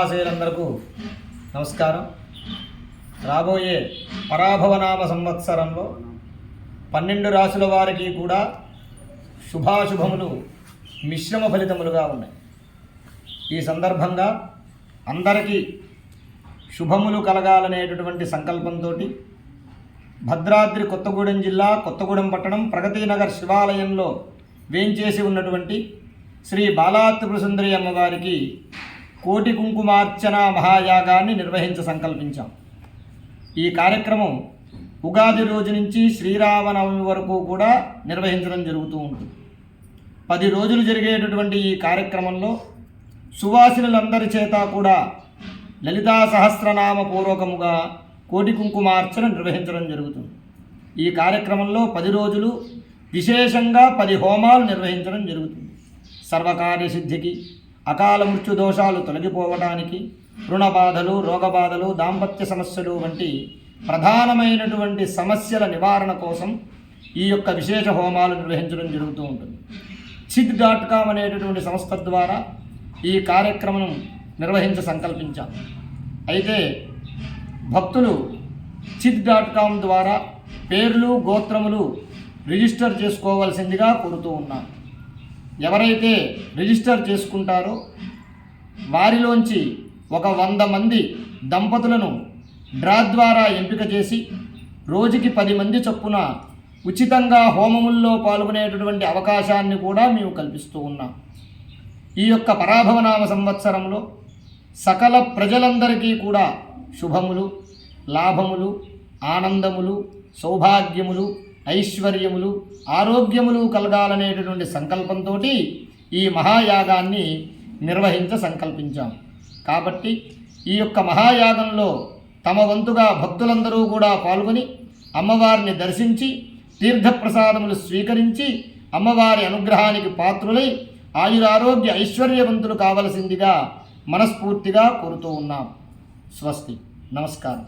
మహాశయులందరికీ నమస్కారం. రాబోయే పరాభవనామ సంవత్సరంలో 12 రాశుల వారికి కూడా శుభాశుభములు మిశ్రమ ఫలితములుగా ఉన్నాయి. ఈ సందర్భంగా అందరికీ శుభములు కలగాలనేటటువంటి సంకల్పంతో భద్రాద్రి కొత్తగూడెం జిల్లా కొత్తగూడెం పట్టణం ప్రగతినగర్ శివాలయంలో వేంచేసి ఉన్నటువంటి శ్రీ బాలా త్రిపురసుందరి అమ్మవారికి కోటి కుంకుమార్చన మహాయాగాన్ని నిర్వహించ సంకల్పించాం. ఈ కార్యక్రమం ఉగాది రోజు నుంచి శ్రీరామనవమి వరకు కూడా నిర్వహించడం జరుగుతూ ఉంటుంది. 10 రోజులు జరిగేటటువంటి ఈ కార్యక్రమంలో సువాసినులందరి చేత కూడా లలితా సహస్రనామ పూర్వకముగా కోటి కుంకుమార్చన నిర్వహించడం జరుగుతుంది. ఈ కార్యక్రమంలో 10 రోజులు విశేషంగా 10 హోమాలు నిర్వహించడం జరుగుతుంది. సర్వకార్య సిద్ధికి, అకాల మృత్యు దోషాలు తొలగిపోవడానికి, రుణ బాధలు, రోగ బాధలు, దాంపత్య సమస్యలు వంటి ప్రధానమైనటువంటి సమస్యల నివారణ కోసం ఈ యొక్క విశేష హోమాలు నిర్వహించడం జరుగుతూ ఉంటుంది. Chit.com అనేటటువంటి సంస్థ ద్వారా ఈ కార్యక్రమం నిర్వహించ సంకల్పించాం. అయితే భక్తులు Chit.com ద్వారా పేర్లు, గోత్రములు రిజిస్టర్ చేసుకోవాల్సిందిగా కోరుతూ ఉన్నాం. ఎవరైతే రిజిస్టర్ చేసుకుంటారో వారిలోంచి ఒక 100 మంది దంపతులను డ్రా ద్వారా ఎంపిక చేసి రోజుకి 10 మంది చొప్పున ఉచితంగా హోమముల్లో పాల్గొనేటటువంటి అవకాశాన్ని కూడా మేము కల్పిస్తూ ఉన్నాం. ఈ యొక్క పరాభవనామ సంవత్సరంలో సకల ప్రజలందరికీ కూడా శుభములు, లాభములు, ఆనందములు, సౌభాగ్యములు, ఐశ్వర్యములు, ఆరోగ్యములు కలగాలనేటటువంటి సంకల్పంతో ఈ మహాయాగాన్ని నిర్వహించ సంకల్పించాం. కాబట్టి ఈ యొక్క మహాయాగంలో తమ వంతుగా భక్తులందరూ కూడా పాల్గొని అమ్మవారిని దర్శించి తీర్థప్రసాదములు స్వీకరించి అమ్మవారి అనుగ్రహానికి పాత్రులై ఆయురారోగ్య ఐశ్వర్యవంతులు కావలసిందిగా మనస్ఫూర్తిగా కోరుతూ ఉన్నాం. స్వస్తి. నమస్కారం.